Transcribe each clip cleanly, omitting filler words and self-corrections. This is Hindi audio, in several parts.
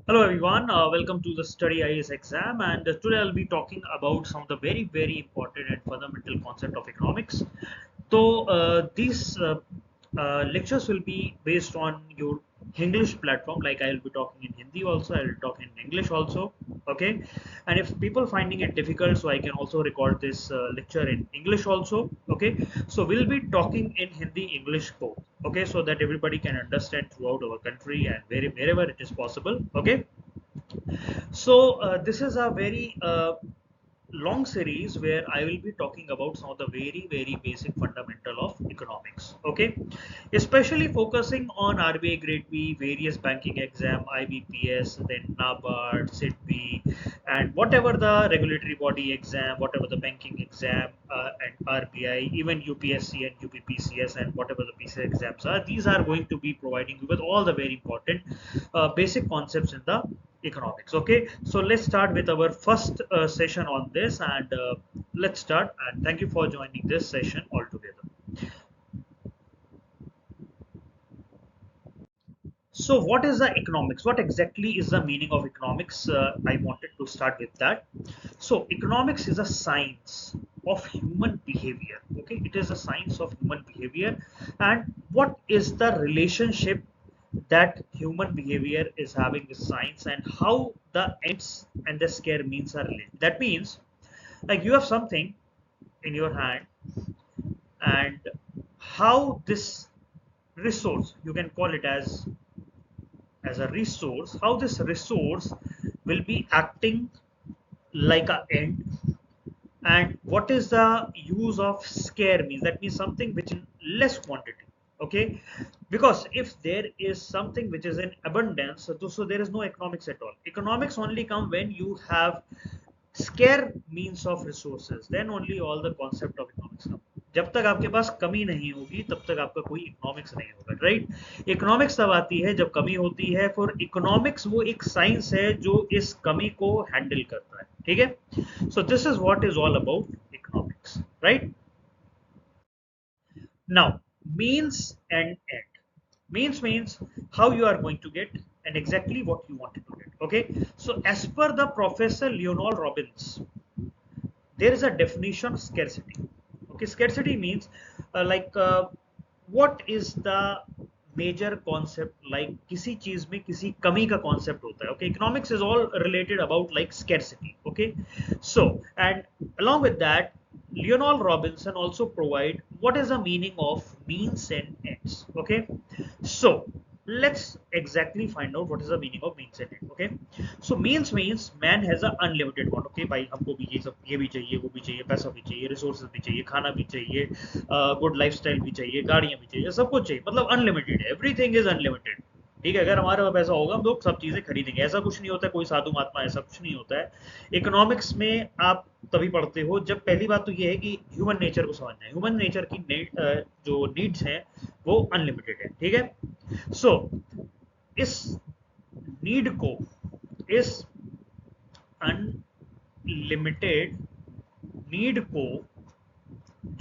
Hello everyone, welcome to the Study IAS exam, and today I'll be talking about some of the very important and fundamental concept of economics. So these lectures will be based on your English platform. Like I'll be talking in Hindi also, I'll talk in English also. Okay, and if people finding it difficult, so I can also record this lecture in English also. Okay, so we'll be talking in Hindi, English both. Okay, so that everybody can understand throughout our country and wherever it is possible. Okay, so this is a very long series where I will be talking about some of the very basic fundamental of economics. Okay, especially focusing on RBI Grade B, various banking exam, IBPS, then NABARD, SIDBI, and whatever the regulatory body exam, whatever the banking exam, and RBI, even UPSC and UPPCS, and whatever the PC exams are. These are going to be providing you with all the very important basic concepts in the economics. Okay, so let's start with our first session on this, and let's start, and thank you for joining this session altogether. So what is the economics? What exactly is the meaning of economics? I wanted to start with that. So economics is a science of human behavior. Okay, it is a science of human behavior, and what is the relationship that human behavior is having with science, and how the ends and the scare means are related. That means, like, you have something in your hand, and how this resource, you can call it as a resource, how this resource will be acting like a end, and what is the use of scare means. That means something which in less quantity. Okay, because if there is something which is in abundance, so there is no economics at all. Economics only come when you have scarce means of resources, then only all the concept of economics come. जब तक आपके पास कमी नहीं होगी तब तक आपका कोई इकोनॉमिक्स नहीं होगा, राइट? इकोनॉमिक्स तब आती है जब कमी होती है. फॉर इकोनॉमिक्स वो एक साइंस है जो इस कमी को हैंडल करता है. ठीक है, सो this is what is all about economics, right? Now, means and end. Means how you are going to get and exactly what you wanted to get. Okay. So as per the Professor Leonard Robbins, there is a definition of scarcity. Okay, scarcity means what is the major concept, like किसी चीज में किसी कमी का concept होता है. Okay, economics is all related about like scarcity. Okay, so and along with that, Leonard Robinson also provide what is the meaning of means and ends. Okay, so let's exactly find out what is the meaning of means and end. Okay, so means man has a unlimited amount. Okay, भाई हमको भी ये सब, ये भी चाहिए, वो भी चाहिए, पैसा भी चाहिए, रिसोर्सेज भी चाहिए, खाना भी चाहिए, गुड लाइफस्टाइल भी चाहिए, गाड़ियां भी चाहिए, सब कुछ चाहिए, मतलब अनलिमिटेड, एवरीथिंग इज अनलिमिटेड. ठीक है, अगर हमारे पास पैसा होगा हम लोग सब चीजें खरीदेंगे. ऐसा कुछ नहीं होता है, कोई साधु महात्मा, ऐसा कुछ नहीं होता है. इकोनॉमिक्स में आप तभी पढ़ते हो जब, पहली बात तो ये है कि ह्यूमन नेचर को समझना है. ह्यूमन नेचर की जो नीड्स हैं वो अनलिमिटेड है. ठीक है, सो इस नीड को, इस अनलिमिटेड नीड को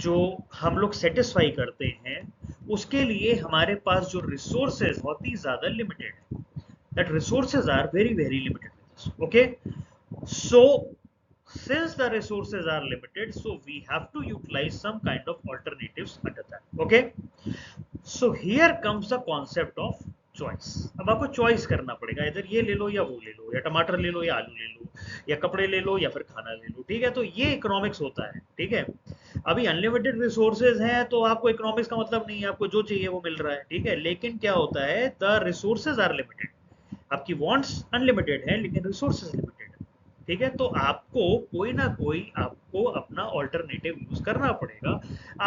जो हम लोग सेटिस्फाई करते हैं, उसके लिए हमारे पास जो रिसोर्सेज बहुत ही ज्यादा लिमिटेड है. That resources are very limited. Okay, so since the resources are limited, so we have to utilize some kind of alternatives under that. Okay, so here comes the concept of choice. अब आपको चॉइस करना पड़ेगा, इधर ये ले लो या वो ले लो, या टमाटर ले लो या आलू ले लो, या कपड़े ले लो या फिर खाना ले लो. ठीक है, तो ये इकोनॉमिक्स होता है. ठीक है, अभी अनलिमिटेड रिसोर्सेज हैं तो आपको इकोनॉमिक्स का मतलब नहीं है, आपको जो चाहिए वो मिल रहा है. ठीक है, लेकिन क्या होता है, द रिसोर्सेज आर लिमिटेड. आपकी वांट्स अनलिमिटेड है लेकिन रिसोर्सेज लिमिटेड है. ठीक है, तो आपको कोई ना कोई, आपको अपना ऑल्टरनेटिव यूज करना पड़ेगा,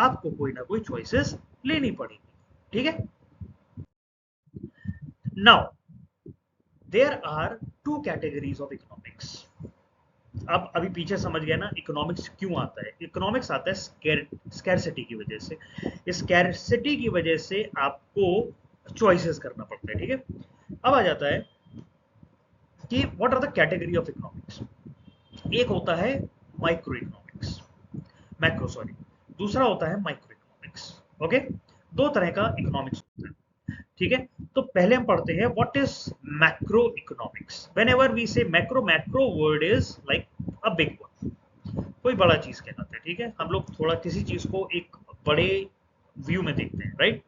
आपको कोई ना कोई चॉइसेस लेनी पड़ेगी. ठीक है, now there are two categories of economics. अब अभी पीछे समझ गया ना इकोनॉमिक्स क्यों आता है. इकोनॉमिक्स आता है स्कैरसिटी की वजह से. स्कैरसिटी की वजह से आपको चॉइसेस करना पड़ता है. ठीक है, अब आ जाता है कि what are the category of economics. एक होता है माइक्रो इकोनॉमिक्स, मैक्रो सॉरी, दूसरा होता है माइक्रो इकोनॉमिक्स. ओके, दो तरह का इकोनॉमिक्स होता है. ठीक है, तो पहले हम पढ़ते हैं what is macro economics. Whenever we say macro, macro word is like a big word, कोई बड़ा चीज कहलाता है। ठीक है, हम लोग थोड़ा किसी चीज को एक बड़े व्यू में देखते हैं, right.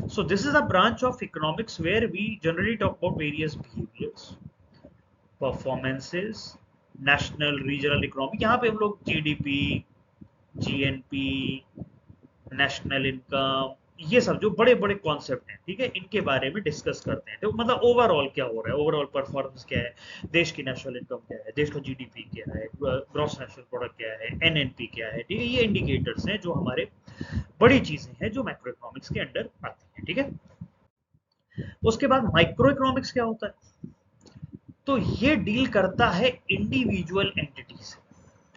So this is a branch of economics where we generally talk about various behaviors, performances, national regional economy। यहाँ पे हम लोग जीडीपी, जीएनपी, नेशनल इनकम, ये सब जो बड़े बड़े कॉन्सेप्ट हैं, ठीक है, इनके बारे में डिस्कस करते हैं। तो मतलब ओवरऑल क्या हो रहा है, ओवरऑल परफॉर्मेंस क्या है, देश की नेशनल इनकम क्या है, देश का जीडीपी क्या है, ग्रॉस नेशनल प्रोडक्ट क्या है, एनएनपी क्या है, ठीक है, ये इंडिकेटर्स हैं जो हमारे बड़ी चीजें हैं जो मैक्रो इकोनॉमिक्स के अंडर आती हैं। ठीक है, उसके बाद माइक्रो इकोनॉमिक्स क्या होता है, तो ये डील करता है इंडिविजुअल एंटिटी से।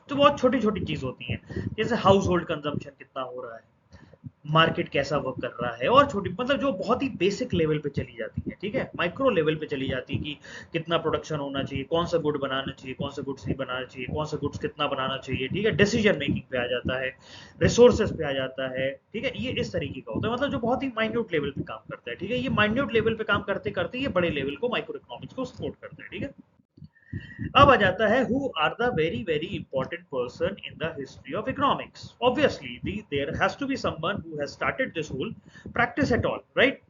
तो बहुत छोटी छोटी चीज होती हैं, जैसे हाउस होल्ड कंजम्पशन कितना हो रहा है, मार्केट कैसा वर्क कर रहा है, और छोटी मतलब जो बहुत ही बेसिक लेवल पे चली जाती है। ठीक है, माइक्रो लेवल पे चली जाती है कि कितना प्रोडक्शन होना चाहिए, कौन सा गुड बनाना चाहिए, कौन सा गुड्स नहीं बनाना चाहिए, कौन सा गुड्स कितना बनाना चाहिए। ठीक है, डिसीजन मेकिंग पे आ जाता है, रिसोर्सेज पे आ जाता है। ठीक है, ये इस तरीके का होता है, मतलब जो बहुत ही माइन्यूट लेवल पे काम करता है। ठीक है, ये माइन्यूट लेवल पे काम करते करते ये बड़े लेवल को, माइक्रो इकोनॉमिक्स को सपोर्ट करता है। ठीक है, अब आ जाता है who are the very very important person in the history of economics. Obviously there has to be someone who has started this whole practice at all, right.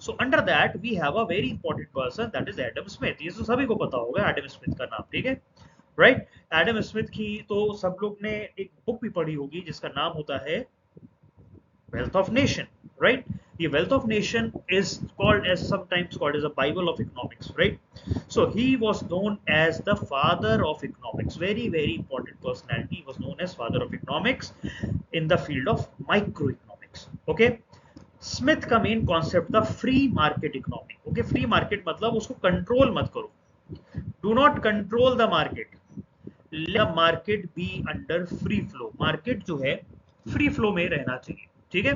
So under that we have a very important person, that is Adam Smith. ये तो सभी को पता होगा एडम स्मिथ का नाम, ठीक है, राइट। एडम स्मिथ की तो सब लोग ने एक बुक भी पढ़ी होगी जिसका नाम होता है wealth of nation, right? The wealth of nation is called as, sometimes called as a bible of economics, right? So he was known as the father of economics, very very important personality. He was known as father of economics in the field of microeconomics, okay। Smith का मेन कॉन्सेप्ट था free market economy, okay. Free market मतलब उसको कंट्रोल मत करो, do not control the market, let market be under free flow. Market जो है फ्री फ्लो में रहना चाहिए, ठीक है।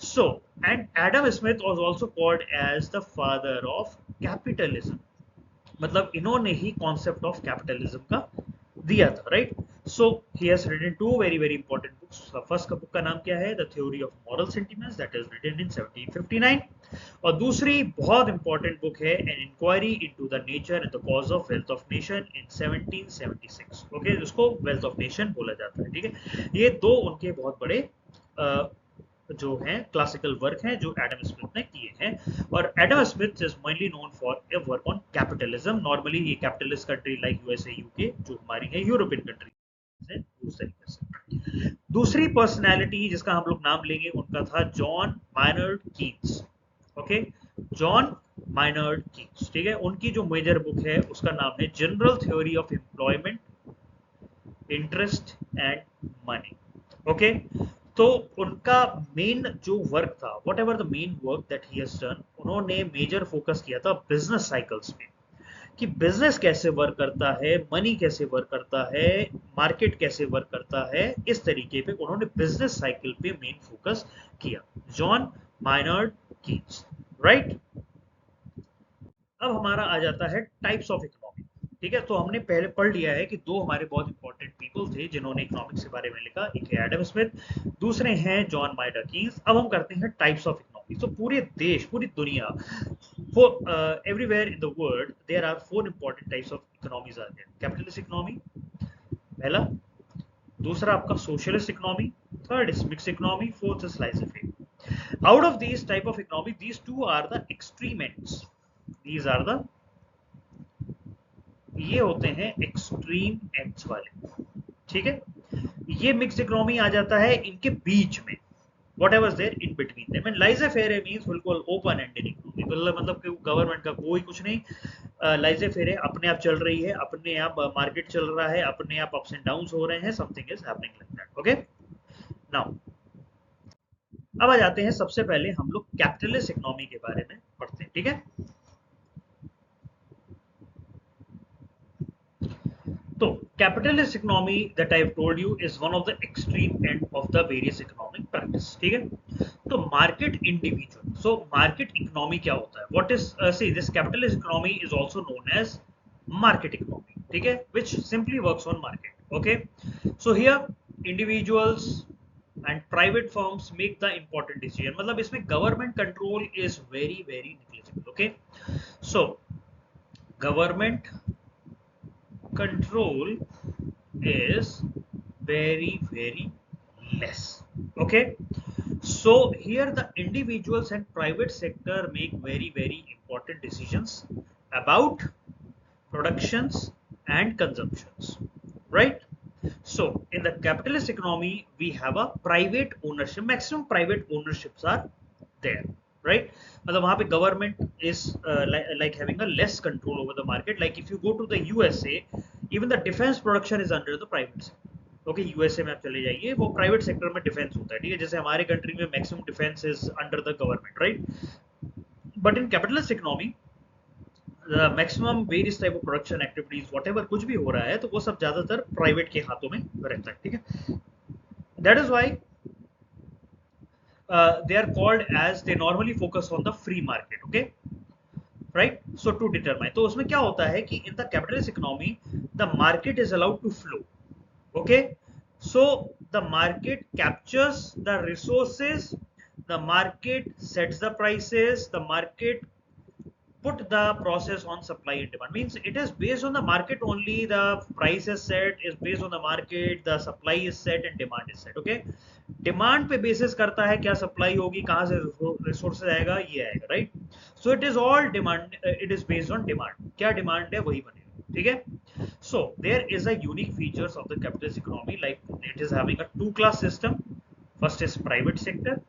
So and Adam Smith was also called as the father of capitalism, मतलब इन्होंने ही कॉन्सेप्ट ऑफ कैपिटलिज्म का दिया था, right. So he has written two very very important books. First का बुक का नाम क्या है, the theory of moral sentiments, that is written in 1759। और दूसरी बहुत इंपॉर्टेंट बुक है an inquiry into the nature and the cause of wealth of nation in 1776, okay, जिसको वेल्थ ऑफ नेशन बोला जाता है, ठीक है। ये दो उनके बहुत बड़े जो हैं क्लासिकल वर्क हैं जो एडम स्मिथ ने किए हैं। और Adam Smith is mainly known for a work on capitalism. Normally ये capitalist country like USA, UK जो हमारी है, यूरोपियन कंट्री है उस तरीके से। दूसरी पर्सनैलिटी जिसका हम लोग नाम लेंगे उनका था John Maynard Keynes, okay, John Maynard Keynes, ठीक है। उनकी जो मेजर बुक है उसका नाम है general theory of employment, interest and money, okay. तो उनका मेन जो वर्क था, what ever the main work that he has done, उन्होंने मेजर फोकस किया था बिजनेस साइकिल्स पे, कि बिजनेस कैसे वर्क करता है, मनी कैसे वर्क करता है, मार्केट कैसे वर्क करता है, इस तरीके पे उन्होंने बिजनेस साइकिल पे मेन फोकस किया, जॉन मायनार्ड कीन्स, राइट। अब हमारा आ जाता है टाइप्स ऑफ इकोनॉमी, ठीक है। तो हमने पहले पढ़ लिया है कि दो हमारे बहुत इंपॉर्टेंट पीपल थे जिन्होंने इकोनॉमिक्स के बारे में लिखा, एक है एडम स्मिथ, दूसरे हैं जॉन मायनार्ड कीन्स। अब हम करते हैं टाइप्स ऑफ इकोनॉमी। तो पूरे देश, पूरी दुनिया, for everywhere in the world there are four important types of economies are there: capitalist economy पहला, दूसरा आपका socialist economy, third is mixed economy, fourth is laissez-faire। out of these type of economy, these two are the extreme ends, these are the, ये होते हैं एक्सट्रीम एंड्स वाले, ठीक है। ये मिक्स्ड इकोनॉमी आ जाता है इनके बीच में, whatever is there in between them, and laissez-faire means बिल्कुल ओपन एंडेड इकोनॉमी, मतलब कि गवर्नमेंट का कोई कुछ नहीं, laissez-faire अपने आप चल रही है, अपने आप मार्केट चल रहा है, अपने आप अप्स एंड डाउन्स हो रहे हैं, something is happening like that, okay. Now अब आ जाते हैं, सबसे पहले हम लोग कैपिटलिस्ट इकोनॉमी के बारे में पढ़ते हैं, ठीक है। तो capitalist economy that I have told you is one of the extreme end of the various economic practice, ठीक है। तो market individual, so market economy क्या होता है, what is see this capitalist economy is also known as market economy, ठीक है, which simply works on market, okay. So here individuals and private firms make the important decision. मतलब इसमें government control is very very negligible. Okay, so government control is very very less. Okay, so here the individuals and private sector make very very important decisions about productions and consumptions, right? So in the capitalist economy we have a private ownership, maximum private ownerships are there, right? मतलब वहाँ पे government is like having a less control over the market. Like if you go to the USA, even the defense production is under the private sector. Okay, USA में आप चले जाइए, वो प्राइवेट सेक्टर में डिफेंस होता है, ठीक है, जैसे हमारे कंट्री में maximum defence is under the government, right? But in capitalist economy maximum various type of production activities whatever कुछ भी हो रहा है तो वो सब ज्यादातर प्राइवेट के हाथों में रहता है, ठीक है? That is why they are called as they normally focus on the free market. Okay, right? So to determine, तो उसमें क्या होता है कि in the capitalist economy the market is allowed to flow. Okay, so the market captures the resources, the market sets the prices, the market put the process on supply and demand. Means it is based on the market only, the price is set is based on the market, the supply is set and demand is set. Okay, demand पे बेसिस करता है, क्या सप्लाई होगी, कहां से रिसोर्सेज आएगा, ये आएगा, right? So it is all demand, it is based on demand, क्या डिमांड है वही बनेगा, ठीक है? So there is a unique features of the capitalist economy, like it is having a two class system. First is private sector,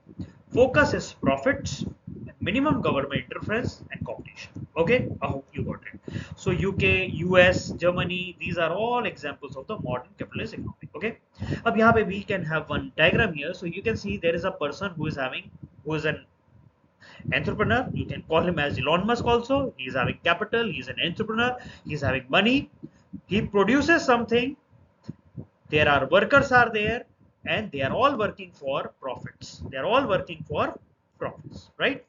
focus is profits, minimum government interference and competition. Okay, I hope you got it. So UK, US, Germany, these are all examples of the modern capitalist economy. Okay, अब यहाँ पे we can have one diagram here. So you can see there is a person who is an entrepreneur. You can call him as Elon Musk also. He is having capital, he is an entrepreneur, he is having money, he produces something, there are workers are there, and they are all working for profits. They are all working for profits, right?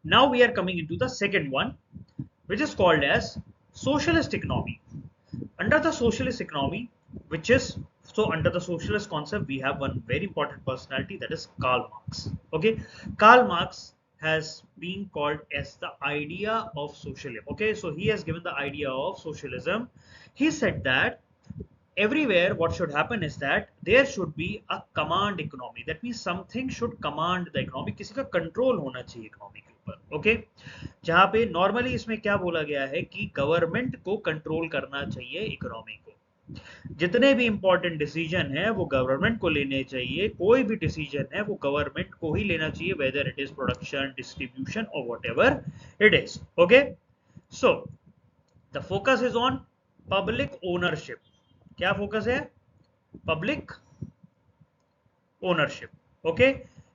Now we are coming into the second one, which is called as socialist economy. Under the socialist economy, which is, so under the socialist concept we have one very important personality, that is Karl Marx. Okay, Karl Marx has been called as the idea of socialism. Okay, so he has given the idea of socialism. He said that everywhere what should happen is that there should be a command economy. That means something should command the economy, किसी का कंट्रोल होना चाहिए इकोनॉमी के ऊपर. ओके, जहां पे नॉर्मली इसमें क्या बोला गया है कि गवर्नमेंट को कंट्रोल करना चाहिए इकोनॉमी को, जितने भी इंपॉर्टेंट डिसीजन है वो गवर्नमेंट को लेने चाहिए, कोई भी डिसीजन है वो गवर्नमेंट को ही लेना चाहिए, whether it is production, distribution और whatever it is. Okay, so the focus is on public ownership. क्या फोकस है? Public ownership. Okay,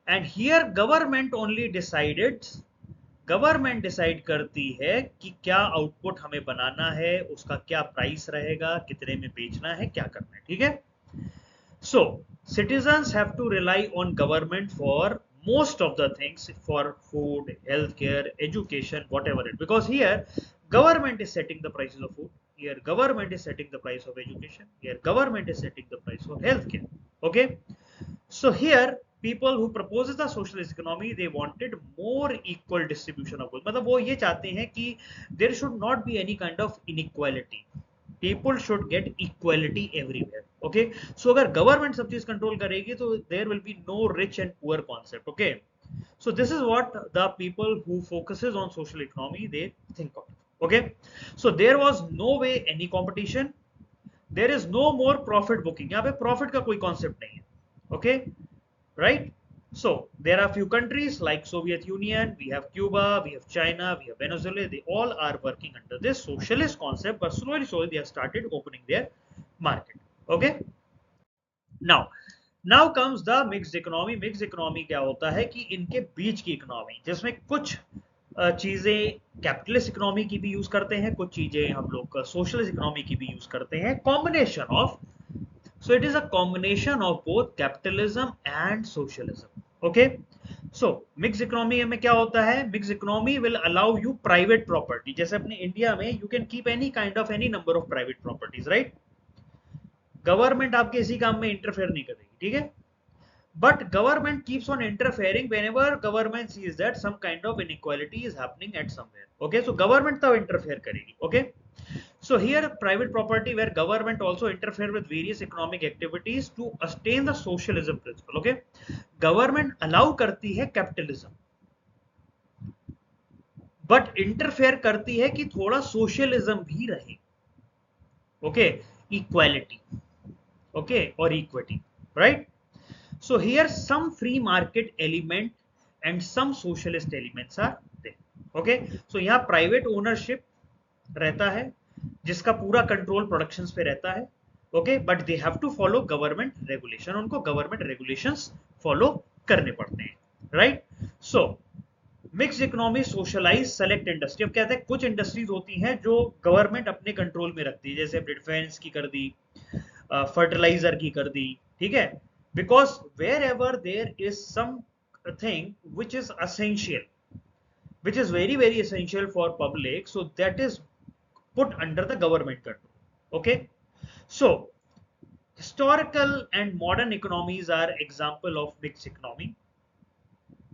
and here government only decided, government decide करती है कि क्या आउटपुट हमें बनाना है, उसका क्या प्राइस रहेगा, कितने में बेचना है, क्या करना है, ठीक है? So citizens have to rely on government for most of the things, for food, healthcare, education, whatever it, because here government is setting the prices of food, here government is setting the price of education, here government is setting the price of healthcare. Okay, so here people who proposes the socialist economy, they wanted more equal distribution of goods. मतलब वो ये चाहते हैं कि there should not be any kind of inequality, people should get equality everywhere. Okay, so अगर government सब चीज कंट्रोल करेगी तो there will be no rich and poor concept. Okay, so this is what the people who focuses on social economy they think of. Okay, so there was no way any competition, there is no more profit booking. यहाँ पे profit का कोई concept नहीं है. Okay, right? So there are few countries like Soviet Union, we have Cuba, we have China, we have Venezuela, they all are working under this socialist concept, but slowly they have started opening their market. Okay, now comes the mixed economy. Mixed economy क्या होता है कि इनके बीच की इकोनॉमी, जिसमें कुछ चीजें कैपिटलिस्ट इकोनॉमी की भी यूज करते हैं, कुछ चीजें हम लोग सोशलिस्ट इकोनॉमी की भी यूज करते हैं, combination of. So it is a combination of both capitalism and socialism. Okay, so mix economy में क्या होता है, mix economy will allow you private property, जैसे अपने इंडिया में you can keep any kind of any number of private properties, right. Government आपके इसी काम में इंटरफेयर नहीं करेगी, ठीक है। But government keeps on interfering whenever government sees that some kind of inequality is happening at somewhere. Okay, so government तब interfere करेगी. Okay, so here private property where government also interfere with various economic activities to attain the socialism principle. Okay, government allow करती है capitalism, but interfere करती है कि थोड़ा socialism भी रहे. Okay, equality. Okay, or equity, right? So here some free market element and some socialist elements are there. Okay, so यहाँ private ownership रहता है जिसका पूरा कंट्रोल प्रोडक्शंस पे रहता है. Okay, but they have to follow government regulation, उनको गवर्नमेंट रेगुलेशंस फॉलो करने पड़ते हैं, right. So mix economy socialize select industry. अब कहते हैं कुछ इंडस्ट्रीज होती हैं जो गवर्नमेंट अपने कंट्रोल में रखती है, जैसे डिफेंस की कर दी, फर्टिलाइजर की कर दी, ठीक है. Because wherever there is something which is essential, which is very very essential for public, so that is put under the government control. Okay, so historical and modern economies are example of mixed economy.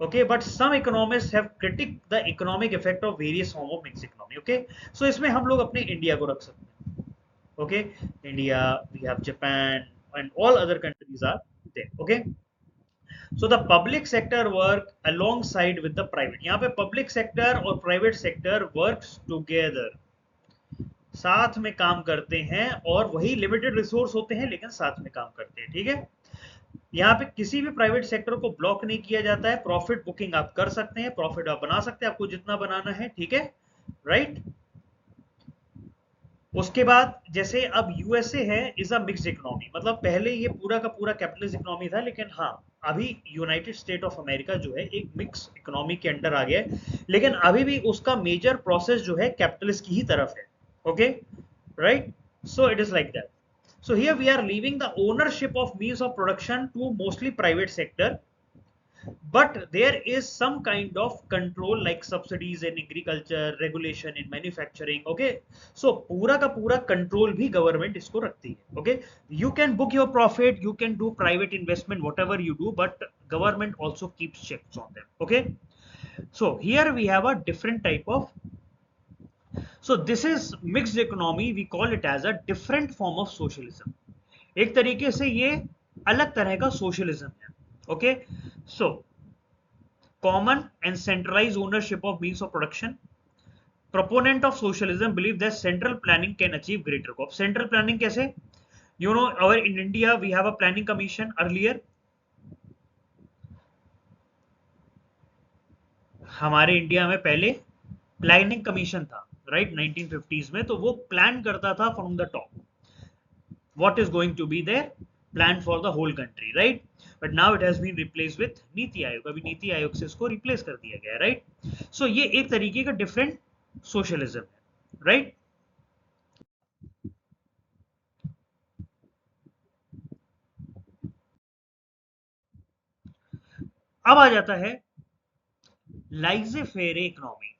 Okay, but some economists have critiqued the economic effect of various form of mixed economy. Okay, so इसमें हम लोग अपने इंडिया को रख सकते हैं. Okay, India, we have Japan and all other countries are there. Okay, so the public sector work alongside with the private. यहाँ पे public sector और private sector works together, साथ में काम करते हैं, और वही limited resource होते हैं लेकिन साथ में काम करते हैं, ठीक है. यहाँ पे किसी भी प्राइवेट सेक्टर को ब्लॉक नहीं किया जाता है. प्रॉफिट बुकिंग आप कर सकते हैं, प्रॉफिट आप बना सकते हैं, आपको जितना बनाना है, ठीक है, राइट. उसके बाद जैसे अब यूएसए है इज अ मिक्स्ड इकोनॉमी, मतलब पहले ये पूरा का पूरा कैपिटलिस्ट इकोनॉमी था, लेकिन हाँ अभी यूनाइटेड स्टेट ऑफ अमेरिका जो है एक मिक्स इकोनॉमी के अंडर आ गया है, लेकिन अभी भी उसका मेजर प्रोसेस जो है कैपिटलिस्ट की ही तरफ है. Okay, right. So it is like that. So here we are leaving the ownership of means of production to mostly private sector, but there is some kind of control like subsidies in agriculture, regulation in manufacturing. Okay, so पूरा का पूरा control भी government इसको रखती है. Okay, you can book your profit, you can do private investment, whatever you do, but government also keeps checks on them. Okay, so here we have a different type of, so this is mixed economy, we call it as a different form of socialism. एक तरीके से ये अलग तरह का socialism है. Okay, so common and centralized ownership of means of production. Proponent of socialism believe that central planning can achieve greater goals. Central planning कैसे? You know, in India we have a planning commission earlier. हमारे इंडिया में पहले प्लानिंग कमीशन था, राइट, 1950s में. तो वो प्लान करता था from the top, what is going to be there, plan for the whole country, right. But now it has been replace with NITI Aayog. अभी नीति आयोग से इसको रिप्लेस कर दिया गया, राइट. सो ये एक तरीके का डिफरेंट सोशलिज्म है, राइट. अब आ जाता है लाइजे फेरे इकोनॉमी.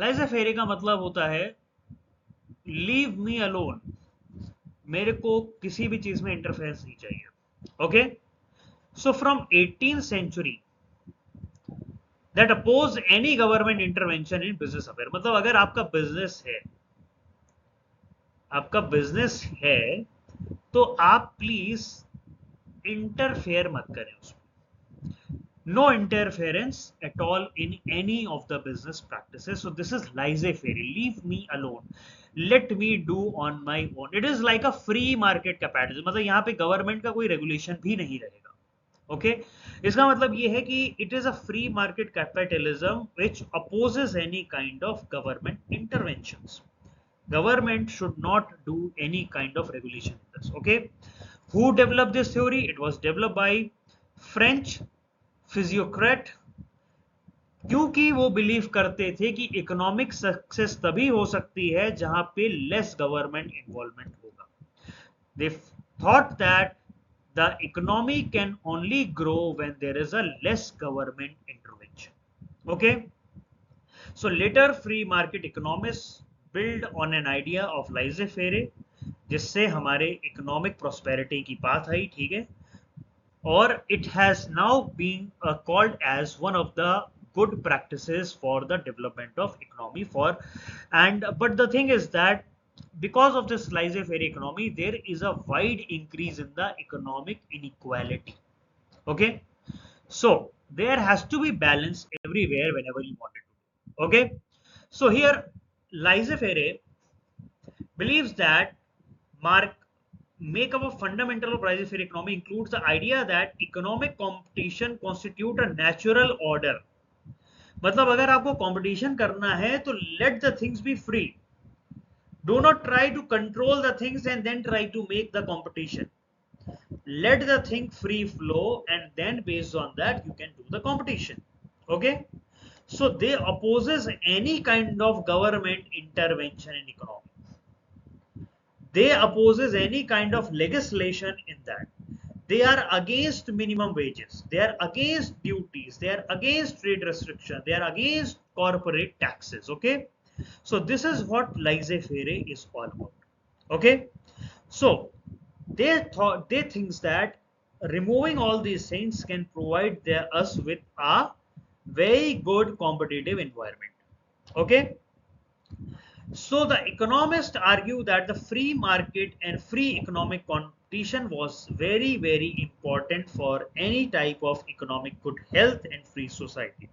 लाइजे फेरे का मतलब होता है लीव मी अलोन, मेरे को किसी भी चीज में इंटरफेरेंस नहीं चाहिए. Okay, so from 18th century that oppose any government intervention in business affair. मतलब अगर आपका बिजनेस है तो आप प्लीज इंटरफेयर मत करें उसमें. No interference at all in any of the business practices. So this is laissez-faire, leave me alone, let me do on my own. It is like a free market capitalism, मतलब यहाँ पे गवर्नमेंट का कोई रेगुलेशन भी नहीं रहेगा. ओके, इसका मतलब ये है कि it is a free market capitalism which opposes any kind of government interventions. Government should not do any kind of regulation in this. Okay, who developed this theory? It was developed by French physiocrat, क्योंकि वो बिलीव करते थे कि इकोनॉमिक सक्सेस तभी हो सकती है जहां पे लेस गवर्नमेंट इन्वॉल्वमेंट होगा. They thought that the economy can only grow when there is a less government intervention. Okay, so later free market economists build on an idea of laissez-faire, जिससे हमारे इकोनॉमिक प्रोस्पेरिटी की बात आई, ठीक है, or it has now been called as one of the good practices for the development of economy for. And but the thing is that because of this laissez-faire economy, there is a wide increase in the economic inequality. Okay, so there has to be balance everywhere whenever you want it to. Okay, so here laissez-faire believes that mark makeup of fundamental of laissez-faire economy includes the idea that economic competition constitute a natural order. मतलब अगर आपको competition करना है तो let the things be free. Do not try to control the things and then try to make the competition. Let the thing free flow and then based on that you can do the competition. Okay, so they opposes any kind of government intervention in economy. They opposes any kind of legislation in that. They are against minimum wages, they are against duties, they are against trade restriction, they are against corporate taxes. Okay, so this is what laissez-faire is all about. Okay, so they thinks that removing all these things can provide us with a very good competitive environment. Okay, so the economists argue that the free market and free economic competition was very, very important for any type of economic good health and free society.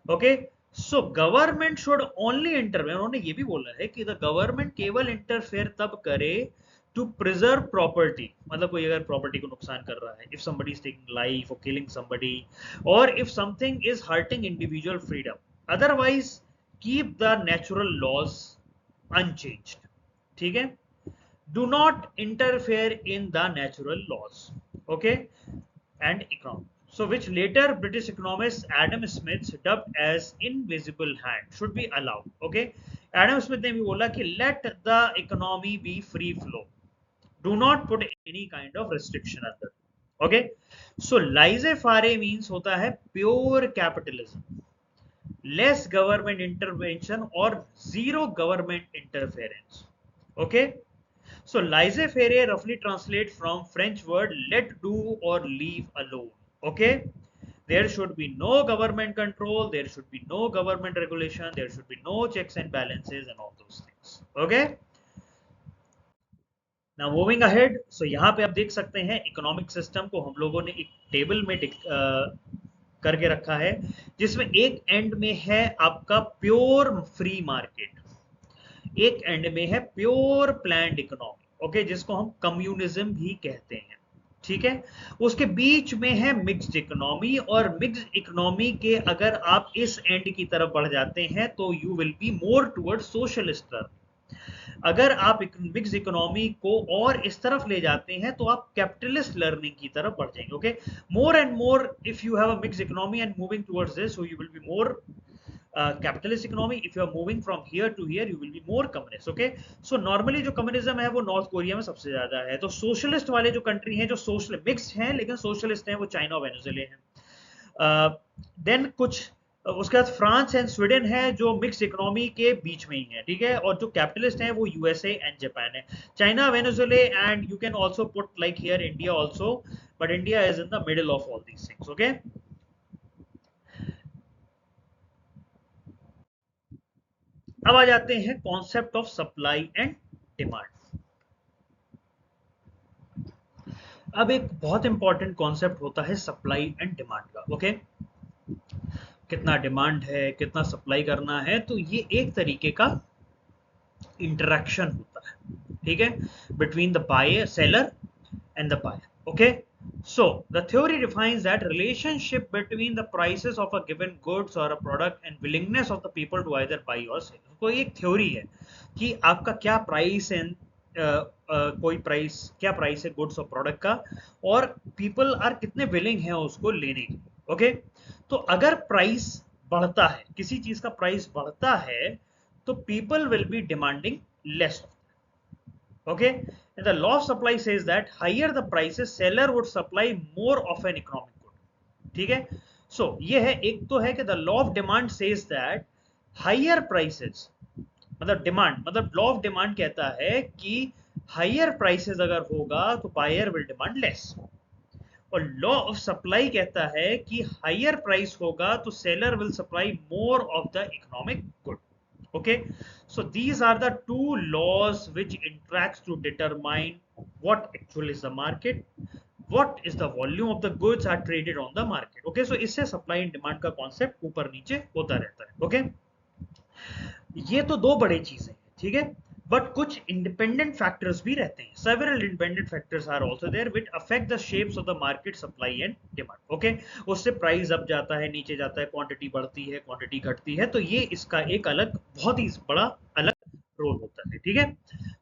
Okay, so government should only intervene. उन्होंने ये भी बोला है कि the government केवल interfere तब करे to preserve property. मतलब कोई अगर property को नुकसान कर रहा है, if somebody is taking life or killing somebody, or if something is hurting individual freedom. Otherwise, keep the natural laws unchanged. ठीक है, do not interfere in the natural laws. Okay, and economic, so which later British economist Adam Smith dubbed as invisible hand should be allowed. Okay, Adam Smith ने भी बोला कि let the economy be free flow, do not put any kind of restriction under. Okay, so laissez-faire means होता है pure capitalism, less government intervention or zero government interference. Okay, so laissez-faire roughly translate from French word let do or leave alone. Okay, there should be no government control, there should be no government regulation, there should be no checks and balances and all those things. Okay, now moving ahead, so यहाँ पे आप देख सकते हैं इकोनॉमिक सिस्टम को हम लोगों ने एक टेबल में करके रखा है, जिसमें एक एंड में है आपका प्योर फ्री मार्केट, एक एंड में है प्योर प्लान्ड इकोनॉमी. ओके, जिसको हम कम्युनिज्म भी कहते हैं. ठीक है, उसके बीच में है मिक्स्ड इकोनॉमी, और मिक्स्ड इकोनॉमी के अगर आप इस एंड की तरफ बढ़ जाते हैं तो you will be more toward socialist learning. अगर आप मिक्स इकोनॉमी को और इस तरफ ले जाते हैं तो आप कैपिटलिस्ट लर्निंग की तरफ बढ़ जाएंगे. Okay, more and more if you have a mix economy and moving towards this, so you will be more capitalist economy. If you are moving from here to here, you will be more communist. Okay, so normally जो कम्युनिज्म है वो नॉर्थ कोरिया में सबसे ज्यादा है. तो सोशलिस्ट वाले जो कंट्री हैं जो सोशल मिक्स्ड हैं लेकिन सोशलिस्ट हैं वो चाइना और वेनेजुएला हैं. देन कुछ उसके बाद फ्रांस एंड स्वीडन है जो मिक्स इकोनॉमी के बीच में ही है. ठीक है, और जो कैपिटलिस्ट हैं वो यूएसए एंड जापान है. China, Venezuela and you can also put like here India also, but India is in the middle of all these things. Okay, अब आ जाते हैं concept of supply and demand. अब एक बहुत इंपॉर्टेंट कॉन्सेप्ट होता है सप्लाई एंड डिमांड का. ओके, कितना डिमांड है, कितना सप्लाई करना है, तो ये एक तरीके का इंटरेक्शन होता है. ठीक है, between the buyer, seller and the buyer. Okay, so the theory defines that relationship between the prices of a given goods or a product and willingness of the people to either buy or sell. कोई एक थ्योरी है कि आपका क्या प्राइस है, कोई प्राइस, क्या प्राइस है गुड्स और प्रोडक्ट का, और पीपल आर कितने विलिंग है उसको लेने की. ओके, तो अगर प्राइस बढ़ता है, किसी चीज का प्राइस बढ़ता है, तो people will be demanding less. Okay, and the law of supply says that higher the prices seller would supply more of an economic good. ठीक है, so ये है, एक तो है कि the law of demand says that higher prices, मतलब डिमांड, मतलब लॉ ऑफ डिमांड कहता है कि हायर प्राइसेस अगर होगा तो बायर विल डिमांड लेस, और लॉ ऑफ सप्लाई कहता है कि हायर प्राइस होगा तो seller will supply more of the economic good. Okay, so these are the two laws which interacts to determine what actually is the market, what is the volume of the goods are traded on the market. Okay, so इससे supply and demand का concept ऊपर नीचे होता रहता है. Okay, ये तो दो बड़े चीजें हैं, ठीक है, बट कुछ इंडिपेंडेंट फैक्टर्स भी रहते हैं. Several independent factors are also there which affect the shapes of the market supply and demand. Okay, उससे प्राइस अप जाता है, नीचे जाता है, क्वांटिटी बढ़ती है, क्वांटिटी घटती है, तो ये इसका एक अलग, बहुत ही बड़ा अलग रोल होता है. ठीक है,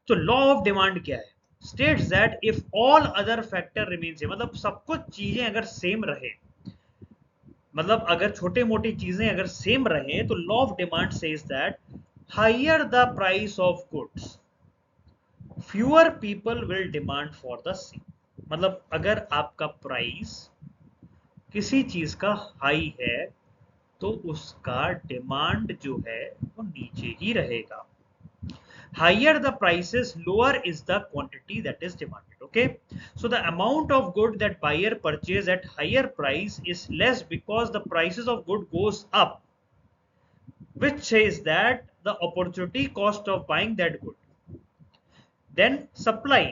तो लॉ ऑफ डिमांड क्या है, states that if all other factor remain same, मतलब सब कुछ चीजें अगर सेम रहे, मतलब अगर छोटे मोटी चीजें अगर सेम रहे, तो law of demand says that higher the price of goods fewer people will demand for the same. मतलब अगर आपका प्राइस किसी चीज का हाई है तो उसका डिमांड जो है वो नीचे ही रहेगा. Higher the prices, lower is the quantity that is demanded. Okay, so the amount of good that buyer purchase at higher price is less because the prices of good goes up, which says that the opportunity cost of buying that good. Then supply,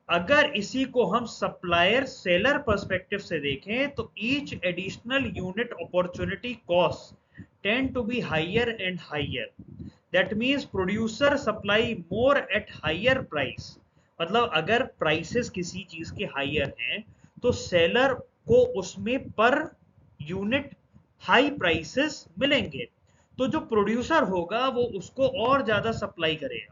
अगर इसी को हम सप्लायर सेलर पर्सपेक्टिव से देखें तो each additional unit opportunity cost tend to be higher and higher. That means producer supply more at higher price. मतलब अगर प्राइसेस किसी चीज के हायर हैं तो सेलर को उसमें पर यूनिट हाई प्राइसेस मिलेंगे, तो जो प्रोड्यूसर होगा वो उसको और ज्यादा सप्लाई करेगा.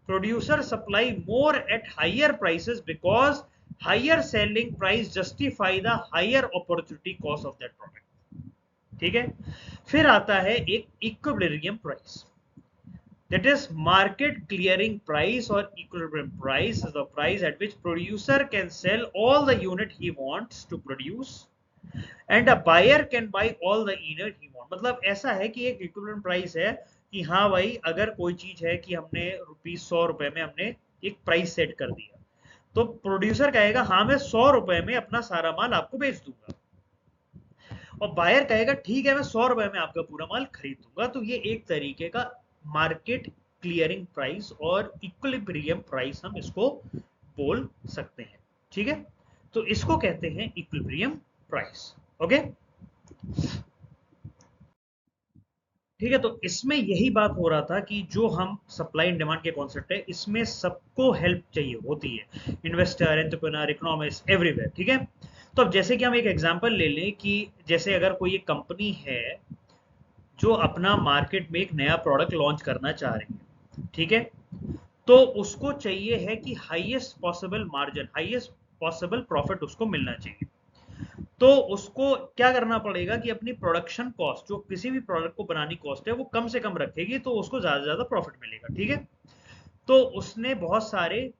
Producer supply more at higher prices because higher selling price justify the higher opportunity cost of that product. ठीक है, फिर आता है एक equilibrium price. That is market clearing price or equilibrium price is the price at which producer can sell all the unit he wants to produce and a buyer can buy all the unit he wants. मतलब ऐसा है कि एक equilibrium price है कि हाँ भाई, अगर कोई चीज है कि हमने ₹100 में हमने एक प्राइस सेट कर दिया, तो प्रोड्यूसर कहेगा हाँ मैं ₹100 में अपना सारा माल आपको बेच दूंगा, और बायर कहेगा ठीक है मैं ₹100 में आपका पूरा माल खरीद दूंगा. तो ये एक तरीके का मार्केट क्लियरिंग प्राइस और इक्विलिब्रियम प्राइस हम इसको बोल सकते हैं. ठीक है, तो इसको कहते हैं इक्विलिब्रियम प्राइस. ओके, ठीक है, तो इसमें यही बात हो रहा था कि जो हम सप्लाई एंड डिमांड के कॉन्सेप्ट है, इसमें सबको हेल्प चाहिए होती है, इन्वेस्टर, एंटरप्रेन्योर, इकोनॉमिस्ट, एवरीवेयर. ठीक है, तो अब जैसे कि हम एक एग्जांपल ले लें कि जैसे अगर कोई एक कंपनी है जो अपना मार्केट में एक नया प्रोडक्ट लॉन्च करना चाह रही है, ठीक है, तो उसको चाहिए है कि highest possible margin, highest possible profit उसको मिलना चाहिए. तो उसको क्या करना पड़ेगा कि अपनी प्रोडक्शन कॉस्ट, जो किसी भी प्रोडक्ट को बनाने की कॉस्ट है, वो कम से कम रखेगी, तो उसको ज्यादा से ज्यादा प्रॉफिट मिलेगा. ठीक है, तो उसने बहुत सारे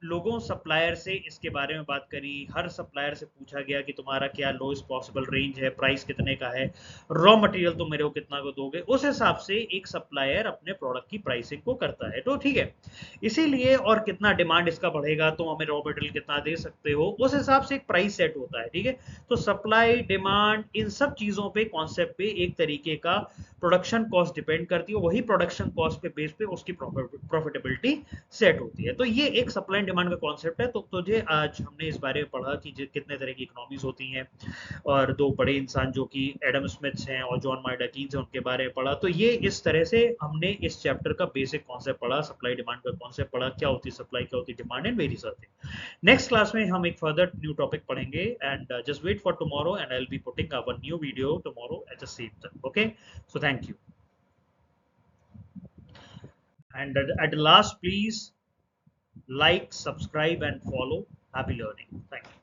लोगों, सप्लायर से इसके बारे में बात करी, हर सप्लायर से पूछा गया कि तुम्हारा क्या लोएस्ट पॉसिबल रेंज है, प्राइस कितने का है, रॉ मटेरियल तुम मेरे को कितना को दोगे, उस हिसाब से एक सप्लायर अपने प्रोडक्ट की प्राइसिंग को करता है. तो ठीक है, इसीलिए, और कितना डिमांड इसका बढ़ेगा तो हमें रॉ मटेरियल कितना दे सकते हो, उस हिसाब से एक प्राइस सेट होता है. ठीक है, तो सप्लाई, डिमांड, इन सब चीजों पे, कॉन्सेप्ट पे एक तरीके का प्रोडक्शन कॉस्ट डिपेंड करती है, वही प्रोडक्शन कॉस्ट पे बेस पे उसकी प्रॉफिटेबिलिटी सेट होती है. तो ये एक सप्लाई एंड डिमांड का कॉन्सेप्ट है. तो तुझे आज हमने इस बारे में पढ़ा कि कितने तरह की इकोनॉमीज होती हैं, और दो बड़े इंसान जो कि एडम स्मिथ हैं और जॉन मार्डा कीन्स हैं, उनके बारे में पढ़ा. तो ये इस तरह से हमने इस चैप्टर का बेसिक कॉन्सेप्ट पढ़ा, सप्लाई डिमांड का कॉन्सेप्ट पढ़ा, क्या होती है सप्लाई, क्या होती है डिमांड, एंड वेरी सारे. नेक्स्ट क्लास में हम एक फर्दर न्यू टॉपिक पढ़ेंगे, and just wait for tomorrow, and I will be putting our new video tomorrow at the same time. Okay, so thank you. And at last, please like, subscribe and follow. Happy learning. Thank you.